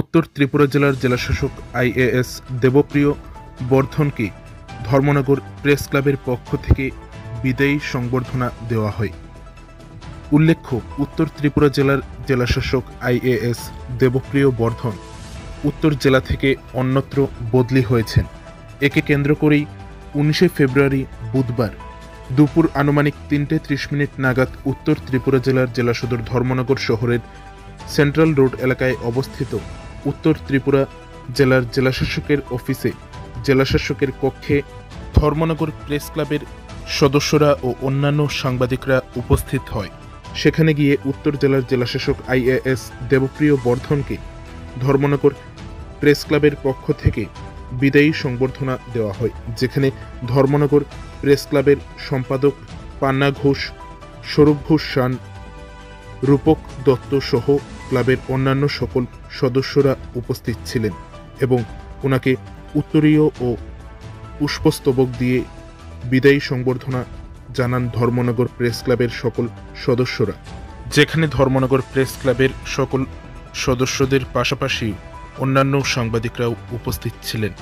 উত্তর ত্রিপুরা জেলার জেলাশাসক আইএএস দেবপ্রিয় বর্ধনকে ধর্মনগর প্রেস ক্লাবের পক্ষ থেকে বিদায়ী সংবর্ধনা দেওয়া হয়। উল্লেখ্য, উত্তর ত্রিপুরা জেলার জেলাশাসক আইএএস দেবপ্রিয় বর্ধন উত্তর জেলা থেকে অন্যত্র বদলি হয়েছেন। একে কেন্দ্র করেই 19 ফেব্রুয়ারি বুধবার দুপুর আনুমানিক 3:30 নাগাদ উত্তর ত্রিপুরা জেলার জেলাসদর ধর্মনগর শহরের সেন্ট্রাল রোড এলাকায় অবস্থিত উত্তর ত্রিপুরা জেলার জেলাশাসকের অফিসে জেলাশাসকের কক্ষে ধর্মনগর প্রেস ক্লাবের সদস্যরা ও অন্যান্য সাংবাদিকরা উপস্থিত হয়। সেখানে গিয়ে উত্তর জেলার জেলাশাসক আইএএস দেবপ্রিয় বর্ধনকে ধর্মনগর প্রেস ক্লাবের পক্ষ থেকে বিদায়ী সংবর্ধনা দেওয়া হয়, যেখানে ধর্মনগর প্রেস ক্লাবের সম্পাদক পান্না ঘোষ, স্বরূপ ঘোষ শান, রূপক দত্ত সহ ক্লাবের অন্যান্য সকল সদস্যরা উপস্থিত ছিলেন এবং ওনাকে উত্তরীয় ও পুষ্পস্তবক দিয়ে বিদায়ী সংবর্ধনা জানান ধর্মনগর প্রেস ক্লাবের সকল সদস্যরা, যেখানে ধর্মনগর প্রেস ক্লাবের সকল সদস্যদের পাশাপাশি অন্যান্য সাংবাদিকরাও উপস্থিত ছিলেন।